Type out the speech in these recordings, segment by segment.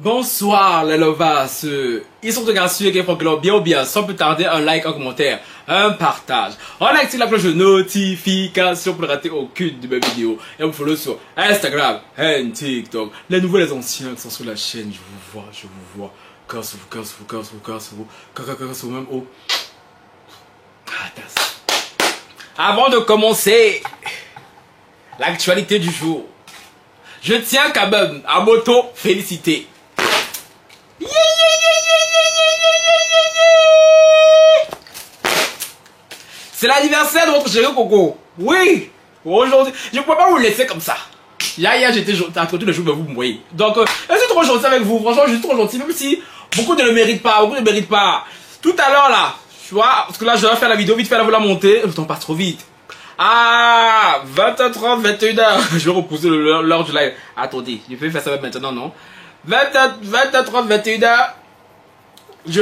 Bonsoir les lovas, ils sont gracieux qui font que bien ou bien, sans plus tarder, un like, un commentaire, un partage. On active la cloche de notification pour ne rater aucune de mes vidéos. Et on me follow sur Instagram et TikTok. Les nouveaux, les anciens qui sont sur la chaîne, je vous vois. Casse vous même au... Avant de commencer l'actualité du jour, je tiens quand même à m'auto-féliciter. C'est l'anniversaire de votre chéri Coco. Oui, aujourd'hui, je ne peux pas vous laisser comme ça. Hier j'étais à côté de jour, mais vous me voyez. Donc, je suis trop gentil avec vous. Franchement, je suis trop gentil, même si beaucoup ne le méritent pas. Tout à l'heure là, tu vois, parce que là, je dois faire la vidéo vite fait, là, vous la monter. Le temps passe trop vite. Ah, 20h30, 21h. Je vais repousser l'heure du live. Attendez, je peux faire ça maintenant, non? 20h30, 21h.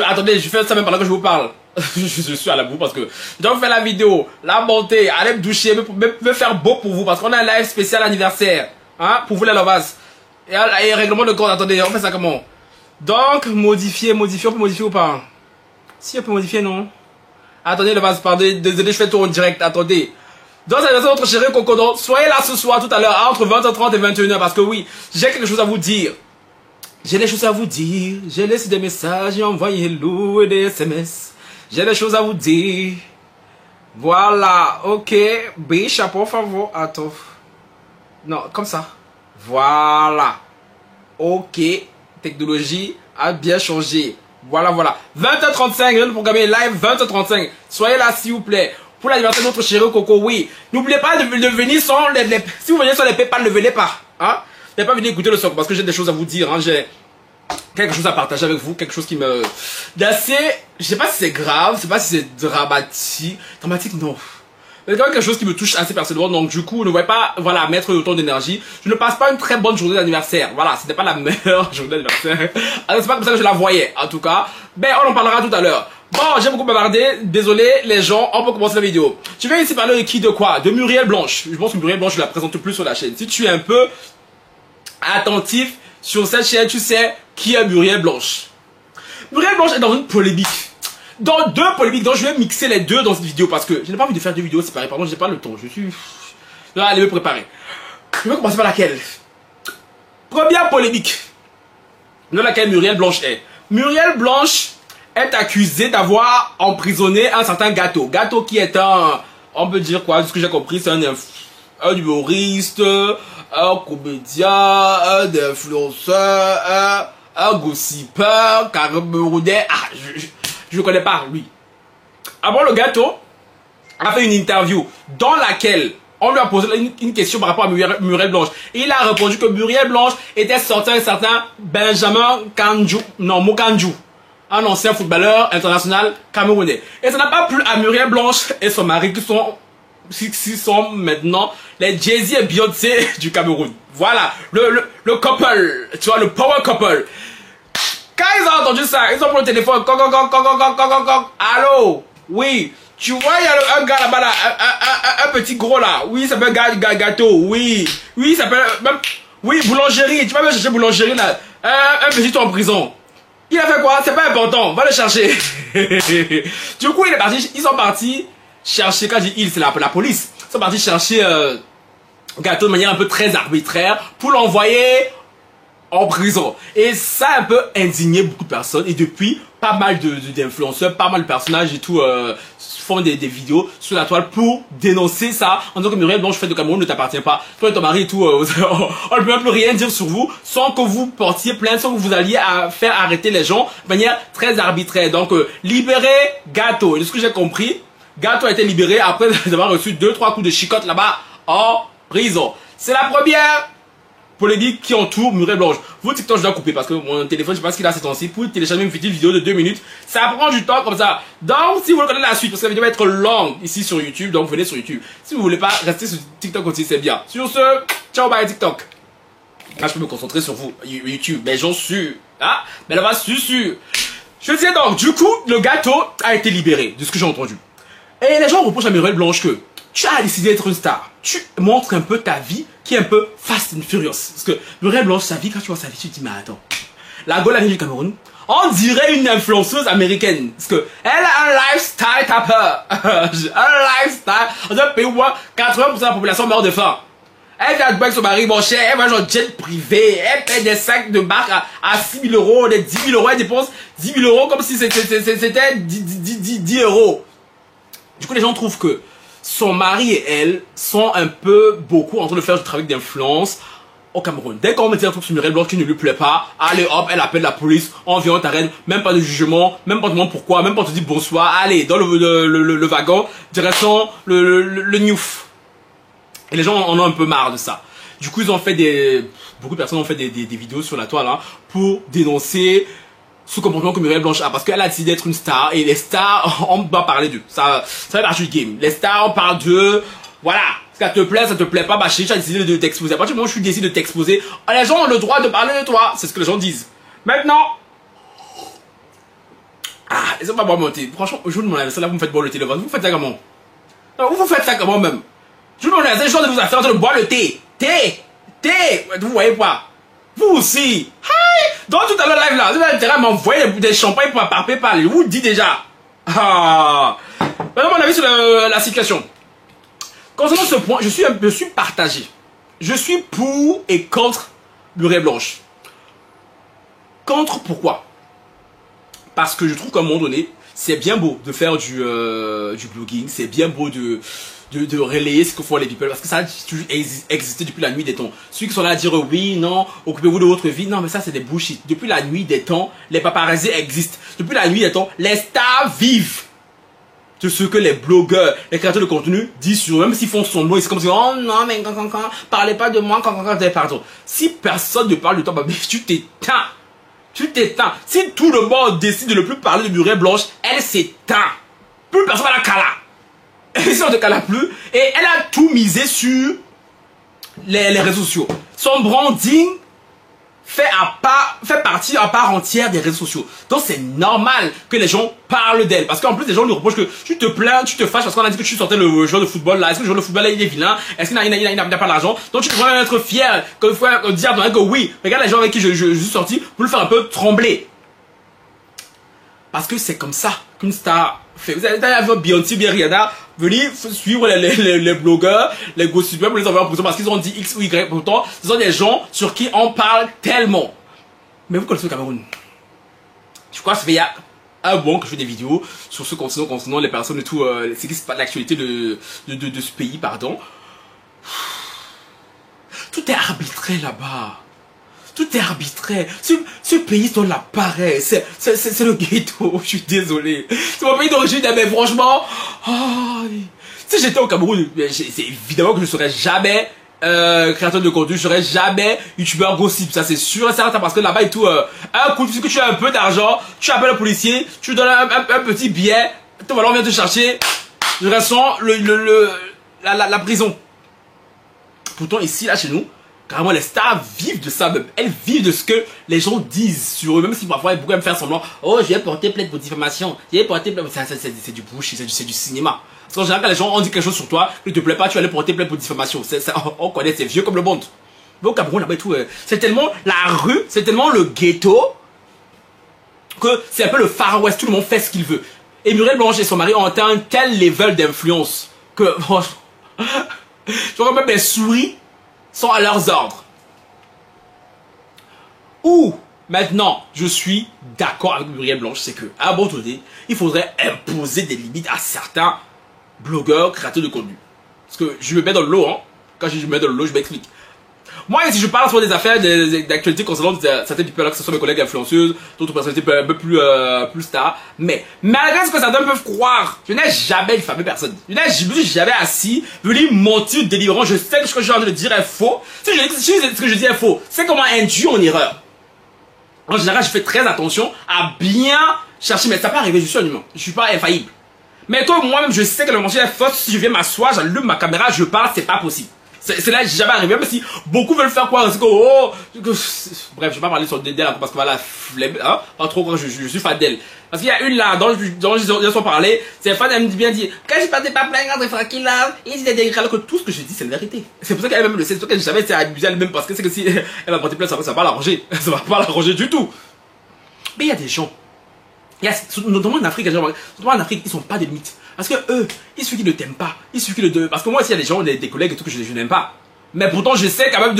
Attendez, je fais ça même pendant que je vous parle. je suis à la boue parce que je dois faire la vidéo, la monter, aller me doucher, me faire beau pour vous parce qu'on a un live spécial anniversaire. Hein, pour vous les lovas. Et règlement de compte, attendez, on fait ça comment? Donc, modifier, on peut modifier ou pas? Si on peut modifier, non? Attendez, lovas, pardon, désolé, je fais tout en direct, attendez. Donc, c'est notre chéri Coco. Donc, soyez là ce soir, tout à l'heure, entre 20h30 et 21h, parce que oui, j'ai quelque chose à vous dire. J'ai des choses à vous dire. J'ai laissé des messages et envoyé Lou et des SMS. J'ai des choses à vous dire. Voilà, ok. Bicha, por favor. Attends. Non, comme ça. Voilà. Ok. Technologie a bien changé. Voilà. 20h35, je viens de programmer live 20h35. Soyez là, s'il vous plaît. Pour l'anniversaire de notre chéri Coco, oui. N'oubliez pas de venir sans les... Si vous venez sans les PayPal, ne venez pas. Hein? Ne pas venir écouter le son parce que j'ai des choses à vous dire. Hein? J'ai quelque chose à partager avec vous. Quelque chose qui me... d'assez... Je sais pas si c'est grave. Je sais pas si c'est dramatique. Dramatique, non. C'est quand même quelque chose qui me touche assez personnellement. Donc du coup, ne voyez pas, voilà, mettre autant d'énergie. Je ne passe pas une très bonne journée d'anniversaire. Voilà, ce n'est pas la meilleure journée d'anniversaire. Alors c'est pas comme ça que je la voyais, en tout cas. Ben, on en parlera tout à l'heure. Bon, j'ai beaucoup bavardé. Désolé, les gens, on peut commencer la vidéo. Tu viens ici parler de qui, de quoi? De Muriel Blanche. Je pense que Muriel Blanche, je la présente plus sur la chaîne. Si tu es un peu attentif sur cette chaîne, tu sais qui est Muriel Blanche. Muriel Blanche est dans une polémique. Dans deux polémiques, donc je vais mixer les deux dans cette vidéo parce que je n'ai pas envie de faire deux vidéos séparées. Pardon, j'ai pas le temps. Je vais aller me préparer. Je vais commencer par laquelle? Première polémique dans laquelle Muriel Blanche est. Muriel Blanche est accusée d'avoir emprisonné un certain Gâteau. Gâteau qui est un, on peut dire quoi, de ce que j'ai compris, c'est un humoriste, un comédien, un influenceur, un gossipeur, camerounais. Ah, je ne connais pas lui. Avant, le Gâteau a fait une interview dans laquelle on lui a posé une question par rapport à Muriel Blanche. Et il a répondu que Muriel Blanche était sorti un certain Benjamin Mokanjou, un ancien footballeur international camerounais. Et ça n'a pas plu à Muriel Blanche et son mari qui sont maintenant les Jay-Z et Beyoncé du Cameroun. Voilà, le couple, tu vois, le power couple. Quand ils ont entendu ça, ils ont pris le téléphone. Allô? Oui. Tu vois, il y a un gars là-bas, là, un petit gros là. Oui, il s'appelle Gâteau. Oui. Oui, il s'appelle même... Oui, boulangerie. Tu vas même chercher boulangerie là. Un petit en prison. Il a fait quoi? C'est pas important. Va le chercher. Du coup, ils sont partis chercher, quand je dis il, c'est la police. Ils sont partis chercher Gâteau de manière un peu très arbitraire pour l'envoyer en prison. Et ça a un peu indigné beaucoup de personnes. Et depuis, pas mal d'influenceurs, pas mal de personnages et tout font des vidéos sur la toile pour dénoncer ça. En disant que Muriel Blanche, fait de Cameroun, ne t'appartient pas. Toi et ton mari et tout, on ne peut même plus rien dire sur vous sans que vous portiez plainte, sans que vous alliez à faire arrêter les gens de manière très arbitraire. Donc, libérer Gâteau. Et de ce que j'ai compris, Gâteau a été libéré après avoir reçu 2-3 coups de chicotte là-bas en prison. C'est la première polémique qui entoure Muriel Blanche. Vous, TikTok, je dois couper parce que mon téléphone, je sais pas ce qu'il a ces temps-ci. Pour télécharger une petite vidéo de 2 minutes, ça prend du temps comme ça. Donc, si vous voulez connaître la suite, parce que la vidéo va être longue ici sur YouTube, donc venez sur YouTube. Si vous voulez pas rester sur TikTok aussi, c'est bien. Sur ce, ciao, bye TikTok. Là, je peux me concentrer sur vous, YouTube. Mais j'en suis. Ah, mais là-bas, sûr. Je disais donc, du coup, le Gâteau a été libéré, de ce que j'ai entendu. Et les gens reprochent à Muriel Blanche que tu as décidé d'être une star. Tu montres un peu ta vie qui est un peu fast and furious. Parce que Muriel Blanche, sa vie, quand tu vois sa vie, tu te dis, mais attends. la Gaule du Cameroun, on dirait une influenceuse américaine. Parce que elle a un lifestyle tapeur. Un lifestyle. Dans un pays où 80% de la population meurt de faim. Elle vient avec son mari, mon cher, elle va genre jet privé, elle paie des sacs de barque à 6 000 euros, des 10 000 euros, elle dépense 10 000 euros comme si c'était 10 euros. Du coup, les gens trouvent que son mari et elle sont un peu beaucoup en train de faire du travail d'influence au Cameroun. Dès qu'on met un truc sur Muriel Blanche qui ne lui plaît pas, allez hop, elle appelle la police, on vient, on t'arrête, même pas de jugement, même pas de demande pourquoi, même pas te dit bonsoir, allez, dans le wagon, direction le Newf. Et les gens en ont un peu marre de ça. Du coup, ils ont fait beaucoup de personnes ont fait des vidéos sur la toile hein, pour dénoncer ce comportement que Muriel Blanche a. Parce qu'elle a décidé d'être une star. Et les stars, on va parler d'eux. Ça fait partie du game. Les stars, on parle d'eux. Voilà. Ça te plaît pas, bah chérie, tu as décidé de t'exposer. À partir du moment où je décide de t'exposer, les gens ont le droit de parler de toi. C'est ce que les gens disent. Maintenant. Laissez-moi pas boire mon thé. Franchement, je vous demande, ça là, vous me faites boire le thé. Vous faites ça comment? Vous faites ça comment même? Je vous demande les gens de vous faire en train de boire le thé. Thé. Vous voyez pas? Vous aussi. Hi. Donc tout à l'heure live là, vous avez intérêt à m'envoyer des champagnes par PayPal. Je vous dis déjà. Maintenant mon avis sur la situation. Concernant ce point, je suis partagé. Je suis pour et contre Muriel Blanche. Contre pourquoi? Parce que je trouve qu'à un moment donné, c'est bien beau de faire du blogging, c'est bien beau de relayer ce que font les people parce que ça a toujours existé depuis la nuit des temps. Ceux qui sont là à dire oui, non, occupez-vous de votre vie, non mais ça c'est des bullshit. Depuis la nuit des temps, les paparazzis existent. Depuis la nuit des temps, les stars vivent de ce que les blogueurs, les créateurs de contenu disent sur eux, même s'ils font son nom, c'est comme si oh non mais quand parlez pas de moi quand pardon. Si personne ne parle de toi, bah, tu t'éteins. Tu t'éteins. Si tout le monde décide de ne plus parler de Muriel Blanche, elle s'éteint. Plus personne va la cala. Elle ne te cala plus. Et elle a tout misé sur les réseaux sociaux. Son branding fait partie à part entière des réseaux sociaux. Donc c'est normal que les gens parlent d'elle. Parce qu'en plus les gens lui reprochent que tu te plains, tu te fâches parce qu'on a dit que tu sortais le joueur de football là. Est-ce que le joueur de football là il est vilain? Est-ce qu'il n'a pas d'argent? Donc tu devrais être fier qu'il faut dire que oui. Regarde les gens avec qui je suis sorti pour le faire un peu trembler. Parce que c'est comme ça qu'une star fait. Vous allez avoir Beyoncé, bien Rihanna, venir suivre les blogueurs, les gossipers pour les envoyer en prison parce qu'ils ont dit X ou Y. Pourtant, ce sont des gens sur qui on parle tellement. Mais vous connaissez le Cameroun. Je crois que ça fait il y a un bon que je fais des vidéos sur ce concernant les personnes et tout, ce qui se passe l'actualité de ce pays, pardon. Tout est arbitraire là-bas. Tout est arbitraire. Ce pays dans l'appareil. C'est le ghetto. Je suis désolé. C'est mon pays d'origine, mais franchement. Oh, si j'étais au Cameroun, c'est évidemment que je ne serais jamais créateur de contenu. Je ne serais jamais youtubeur gossip. Ça, c'est sûr et certain. Parce que là-bas et tout, un coup, puisque tu as un peu d'argent, tu appelles le policier, tu donnes un petit billet. Voilà, on vient te chercher. Je ressens la prison. Pourtant, ici, là, chez nous, carrément, les stars vivent de ça même. Elles vivent de ce que les gens disent sur eux. Même si parfois, elles pourraient me faire semblant. Oh, je vais porter plainte pour diffamation. Je vais porter plainte. C'est du bullshit, c'est du cinéma. Parce qu'en général, quand les gens ont dit quelque chose sur toi, qui ne te plaît pas, tu vas aller porter plainte pour diffamation. On connaît, c'est vieux comme le monde. Mais au Cameroun, là-bas et tout, c'est tellement la rue, c'est tellement le ghetto, que c'est un peu le Far West. Tout le monde fait ce qu'il veut. Et Muriel Blanche et son mari ont atteint un tel level d'influence que, franchement, je vois même les souris sont à leurs ordres. Ou, maintenant, je suis d'accord avec Muriel Blanche, c'est que, à un bon donné, il faudrait imposer des limites à certains blogueurs, créateurs de contenu. Parce que je me mets dans le lot, hein. Quand je me mets dans le lot, je m'explique. Moi, si je parle sur des affaires, d'actualités concernant certaines people, que ce soit mes collègues influenceuses, d'autres personnalités un peu plus stars, mais malgré ce que certains peuvent croire, je n'ai jamais diffamé personne. Je me suis jamais assis, venu mentir délivrant. Je sais que ce que je suis en train de dire est faux. Si ce que je dis est faux, c'est comment induire en erreur. En général, je fais très attention à bien chercher, mais ça peut arriver, je suis un humain. Je suis pas infaillible. Mais toi, moi-même, je sais que le mensonge est faux. Si je viens m'asseoir, j'allume ma caméra, je parle, c'est pas possible. C'est là, j'ai jamais arrivé, même si beaucoup veulent faire quoi, c'est que, oh, bref, je vais pas parler sur d'elle parce que voilà, flemme, hein, pas trop quand je suis fan d'elle. Parce qu'il y a une là, dont ils ont parlé, c'est fan, elle me dit bien dit, quand je partais pas plein, quand je tranquille là, il disait des alors que tout ce que je dis, c'est la vérité. C'est pour ça qu'elle-même le sait, c'est pour ça que je savais, c'est abusé elle-même, parce que c'est que si elle va porter plainte, ça va pas l'arranger. Ça va pas l'arranger du tout. Mais il y a des gens, notamment en Afrique, ils sont pas des limites. Parce que eux, il suffit qu'ils ne t'aiment pas. Il suffit de... Parce que moi aussi, il y a des gens, des collègues et tout que je n'aime pas. Mais pourtant, j'essaie quand même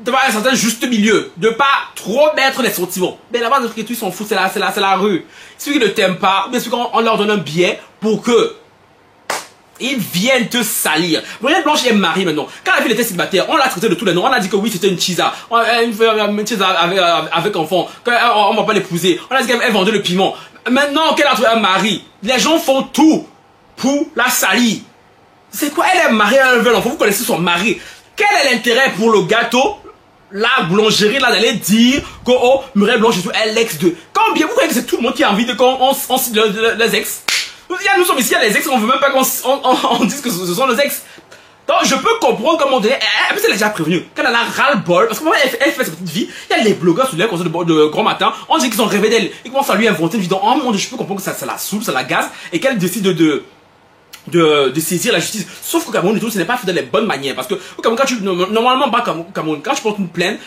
d'avoir un certain juste milieu. De pas trop mettre les sentiments. Mais là-bas, ils s'en foutent, c'est la rue. Il suffit qu'ils ne t'aiment pas. Mais il suffit qu'on leur donne un billet pour que ils viennent te salir. Muriel Blanche est mariée maintenant. Quand la fille était célibataire, on l'a traité de tous les noms. On a dit que oui, c'était une chisa. Une chisa avec enfant. On ne va pas l'épouser. On a dit qu'elle vendait le piment. Maintenant qu'elle a trouvé un mari, les gens font tout pour la salir. C'est quoi? Elle est mariée, elle veut l'enfant. Vous connaissez son mari. Quel est l'intérêt pour le gâteau, la boulangerie, là, d'aller dire que oh, Muriel Blanche est l'ex de... Quand bien vous croyez que c'est tout le monde qui a envie de qu'on cite les ex? Nous sommes ici, il y a les ex, on veut même pas qu'on dise que ce sont les ex. Donc je peux comprendre comment elle est déjà prévenue. Quand elle a ras-le-bol, parce que elle fait sa petite vie, il y a les blogueurs sur les conseils de grand matin, on dit qu'ils ont rêvé d'elle. Ils commencent à lui inventer une vie. Donc oh mon Dieu, je peux comprendre que ça la saoule, ça la gaze, et qu'elle décide de saisir la justice. Sauf qu'au Cameroun, ce n'est pas fait de les bonnes manières. Parce que au Cameroun, normalement pas au Cameroun, quand tu portes une plainte,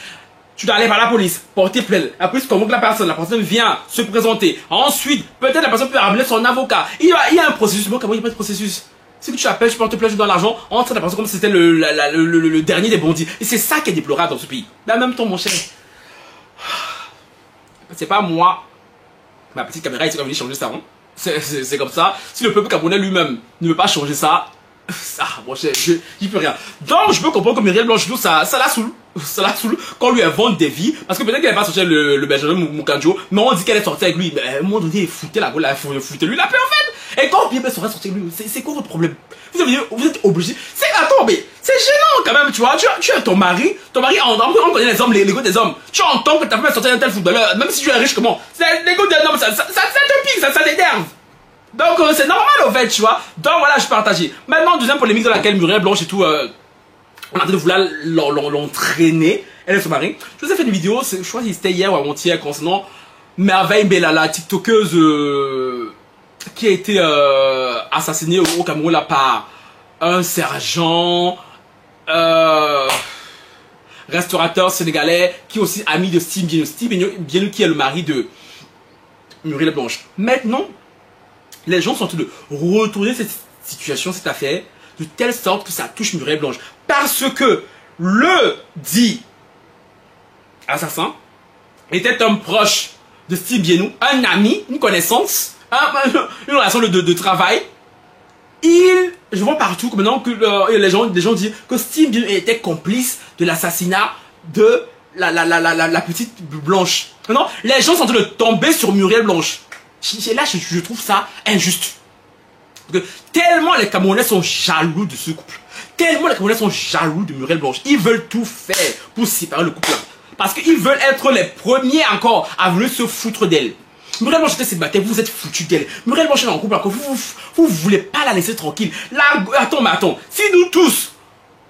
tu dois aller par la police, porter plainte. Après, tu convoques la personne vient se présenter. Ensuite, peut-être la personne peut ramener son avocat. Il y a un processus. Moi, il n'y a pas de processus. Si tu appelles, tu portes plainte, tu donnes l'argent, on traite la personne comme si c'était le dernier des bandits. Et c'est ça qui est déplorable dans ce pays. Mais en même temps, mon cher, c'est pas moi, ma petite caméra, ici, qui va venir changer ça. Hein. C'est comme ça. Si le peuple camerounais lui-même ne veut pas changer ça, mon cher, j'y peux rien. Donc, je peux comprendre que Muriel Blanche, ça la saoule. Ça la saoule qu'on lui invente des vies. Parce que peut-être qu'elle n'est pas sortie avec le Benjamin Mukanjo, mais on dit qu'elle est sortie avec lui. Mais à un moment donné, foutez la gueule, foutez-lui la paix en fait. Et quand bien elle serait sortie avec lui, c'est quoi votre problème? Vous êtes obligé. Attends, mais c'est gênant quand même, tu vois. Tu as ton mari, on connaît les hommes, l'ego des hommes. Tu entends que ta femme est sortie d'un tel footballeur, même si tu es riche comment. C'est l'ego d'un homme, ça te pique, ça t'énerve. Donc c'est normal au fait, tu vois. Donc voilà, je partageais. Maintenant, deuxième polémique dans laquelle Muriel Blanche et tout, on a train de vouloir l'entraîner. Elle et son mari. Je vous ai fait une vidéo, je crois que c'était hier ou avant-hier, concernant Merveille Bella, la tiktokeuse qui a été assassinée au Cameroun là, par un sergent restaurateur sénégalais qui est aussi ami de Steve Bienou qui est le mari de Muriel Blanche. Maintenant, les gens sont en train de retourner cette situation, cette affaire, de telle sorte que ça touche Muriel Blanche. Parce que le dit assassin était un proche de Steve Bienou, un ami, une connaissance, une relation de travail. Je vois partout que maintenant que les gens disent que Steve Bienou était complice de l'assassinat de la petite Blanche. Maintenant, les gens sont en train de tomber sur Muriel Blanche. Là, je trouve ça injuste. Parce que tellement les Camerounais sont jaloux de ce couple. Tellement les Camerounais sont jaloux de Muriel Blanche. Ils veulent tout faire pour séparer le couple. Parce qu'ils veulent être les premiers encore à vouloir se foutre d'elle. Muriel Blanche était célibataire, vous êtes foutu d'elle. Muriel Blanche est en couple encore, vous voulez pas la laisser tranquille. Là, attends. Si nous tous,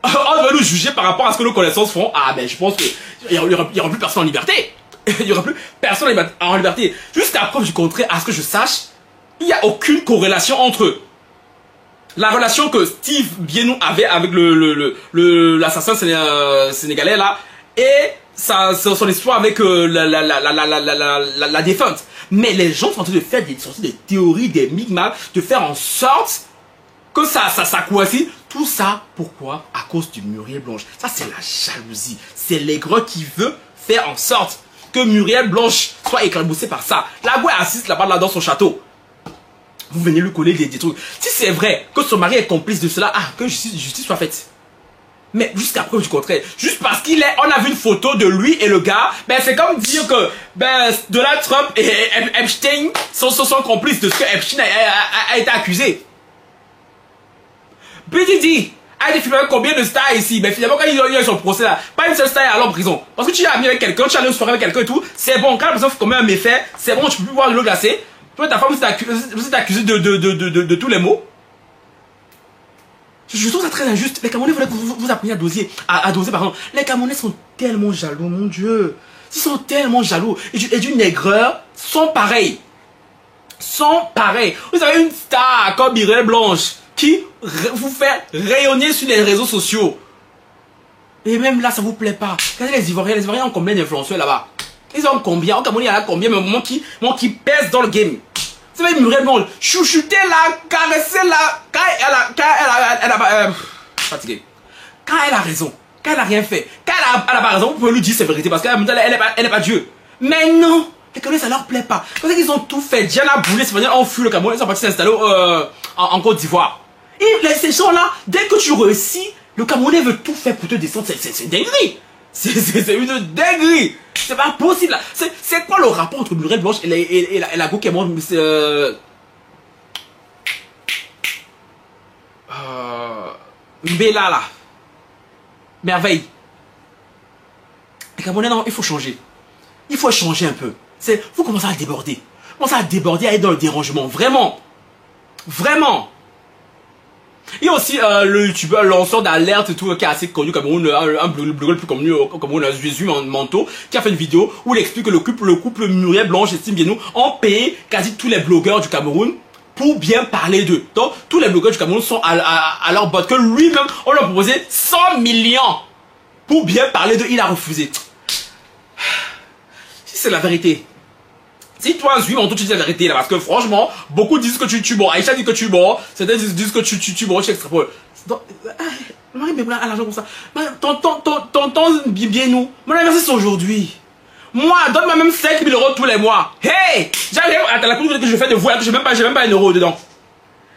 on va nous juger par rapport à ce que nos connaissances font, ben je pense qu'il n'y aura plus personne en liberté. Il n'y aura plus personne en liberté. Jusqu'à preuve du contraire, à ce que je sache, il n'y a aucune corrélation entre la relation que Steve Bienou avait avec l'assassin sénégalais là et son histoire avec la défunte. Mais les gens sont en train de faire des théories, des micmacs, de faire en sorte que ça coïncide. Tout ça, pourquoi? À cause du Muriel Blanche. Ça, c'est la jalousie. C'est l'aigreur qui veut faire en sorte que Muriel Blanche soit éclaboussée par ça. La gueule assiste là-bas dans son château. Vous venez lui coller des trucs. Si c'est vrai que son mari est complice de cela, que justice soit faite. Mais jusqu'à preuve du contraire, juste parce on a vu une photo de lui et le gars, c'est comme dire que Donald Trump et Epstein sont complices de ce que Epstein a été accusé. BDD a été filmé avec combien de stars ici? Mais finalement, quand il a eu son procès là, pas une seule star est allée en prison. Parce que tu es ami avec quelqu'un, tu es allé une soirée avec quelqu'un et tout, c'est bon. Quand la personne commet un méfait, c'est bon, tu peux plus boire de l'eau glacée. Toi, ta femme, vous êtes accusé de tous les maux. Je trouve ça très injuste. Les Camerounais voulaient que vous appreniez à doser, pardon. Les Camerounais sont tellement jaloux, mon Dieu. Ils sont tellement jaloux. Et d'une aigreur, sont pareils. Vous avez une star comme Muriel Blanche qui vous fait rayonner sur les réseaux sociaux. Et même là, ça vous plaît pas. Regardez les Ivoiriens ont combien d'influenceurs là-bas? Ils ont combien? Au Cameroun, il y en a combien? Mais moment qui pèse dans le game. C'est même Muriel Blanche. Chouchouter là, caresser là. Quand elle a fatigué. Quand elle a raison. Quand elle a rien fait. Quand elle a pas raison, vous pouvez lui dire c'est vérité. Parce qu'elle n'est pas Dieu. Mais non. Les Camerounais, ça leur plaît pas. Parce qu'ils ont tout fait. Diana Boulay, c'est venir, on fuit le Cameroun. Ils sont partis s'installer en Côte d'Ivoire. Et ces gens-là, dès que tu réussis, le Camerounais veut tout faire pour te descendre. C'est dinguerie. C'est une dinguerie. C'est pas possible. C'est quoi le rapport entre Muriel Blanche et la go qui est morte? Mbela là. Merveille. Les Camerounais, non, il faut changer. Il faut changer un peu. Faut commencer à déborder. Commencer à déborder, à être dans le dérangement. Vraiment. Vraiment. Il y a aussi le youtubeur lanceur d'alerte et tout qui est assez connu au Cameroun, un blogueur le plus connu au Cameroun, Jésus Manteau, qui a fait une vidéo où il explique que le couple Muriel Blanche et Steve Bienou ont payé quasi tous les blogueurs du Cameroun pour bien parler d'eux. Donc tous les blogueurs du Cameroun sont à leur botte. Que lui-même, on leur a proposé 100 millions pour bien parler d'eux. Il a refusé. Si c'est la vérité. Si toi, Zui Manteau, tu dis la vérité là, parce que franchement, beaucoup disent que tu mords. Aïcha dit que tu mords. Certains disent que tu mords, tu extrapoles. Marie Mébla a l'argent comme ça. Tonton bien nous. Mon anniversaire c'est aujourd'hui. Moi, donne-moi même 5 000 € tous les mois. Hey! J'arrive à la coupe que je fais de vous, j'ai même pas 1 euro dedans.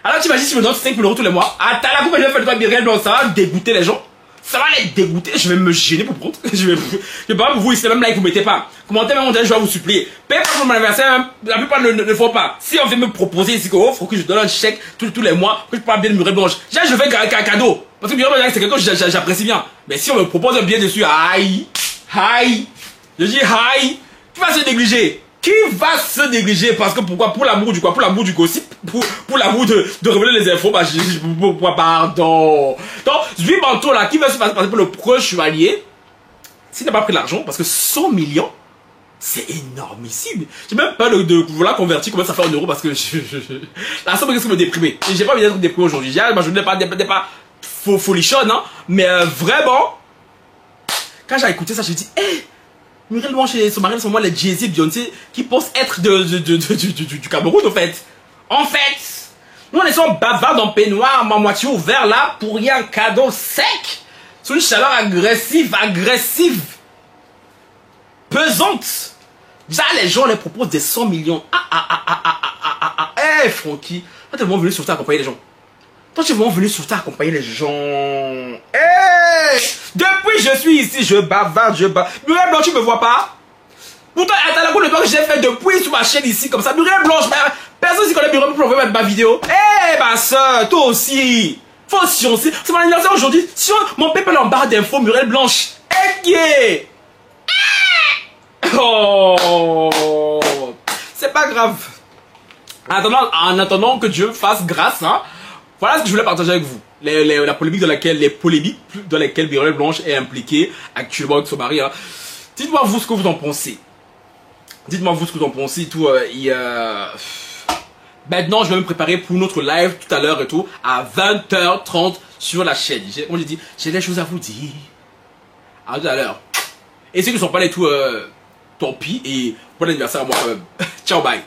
Alors tu imagines si je me donne 5 000 € tous les mois. À la coupe que je vais faire de toi, Muriel Blanche, ça va dégoûter les gens. Ça va les dégoûter, je vais me gêner pour prendre. Je vais pas vous, c'est même like, vous mettez pas. Commentez même, je vais vous supplier. Payez pas pour mon anniversaire, la plupart ne font pas. Si on veut me proposer ici, il faut que je donne un chèque tous les mois, que je parle bien de Muriel Blanche. Je fais un cadeau. Parce que Muriel Blanche, c'est quelque chose que j'apprécie bien. Mais si on me propose un bien dessus, aïe, je dis aïe, qui va se négliger? Qui va se négliger? Parce que pourquoi? Pour l'amour du quoi? Pour l'amour du gossip? Pour l'amour de révéler les infos? Bah, pourquoi? Pardon. Donc, Zui Manteau là, qui va se passer pour le pro chevalier? S'il n'a pas pris l'argent, parce que 100 millions, c'est énormissime. J'ai même peur de vouloir convertir, comment ça fait en euros, parce que la somme risque de me déprimer. J'ai pas envie d'être déprimé aujourd'hui. Ma journée n'est pas folichonne, hein. Mais vraiment, quand j'ai écouté ça, j'ai dit, hé! Muriel Blanche et son mari sont moi les Jay-Z et Beyoncé qui pensent être du Cameroun en fait. Nous on est en bavard dans peignoir, ma moitié ouvert là pour rien un cadeau sec. Sous une chaleur agressive, pesante. Déjà les gens les proposent des 100 millions. Eh Francky, toi t'es vraiment venu sur toi accompagner les gens. Toi tu es vraiment venu sur toi accompagner les gens. Depuis je suis ici, je bavarde, Muriel Blanche, tu me vois pas? Pourtant, attends, la le temps que j'ai fait depuis sur ma chaîne ici, comme ça, Muriel Blanche, personne s'y connaît Muriel Blanche pour mettre ma vidéo. Ma soeur, toi aussi. Faut sciencer. C'est mon anniversaire aujourd'hui. Si mon pépé en barre d'infos, Muriel Blanche. Oh, c'est pas grave. En attendant que Dieu fasse grâce, hein, voilà ce que je voulais partager avec vous. Les polémiques dans lesquelles Muriel Blanche est impliquée actuellement avec son mari. Hein. Dites-moi vous ce que vous en pensez. Dites-moi vous ce que vous en pensez. Tout, Maintenant, je vais me préparer pour notre live tout à l'heure et tout, à 20h30 sur la chaîne. Comme j'ai dit, j'ai des choses à vous dire. À tout à l'heure. Et ceux qui ne sont pas les tout, tant pis. Et bon anniversaire à moi quand même. Ciao, bye.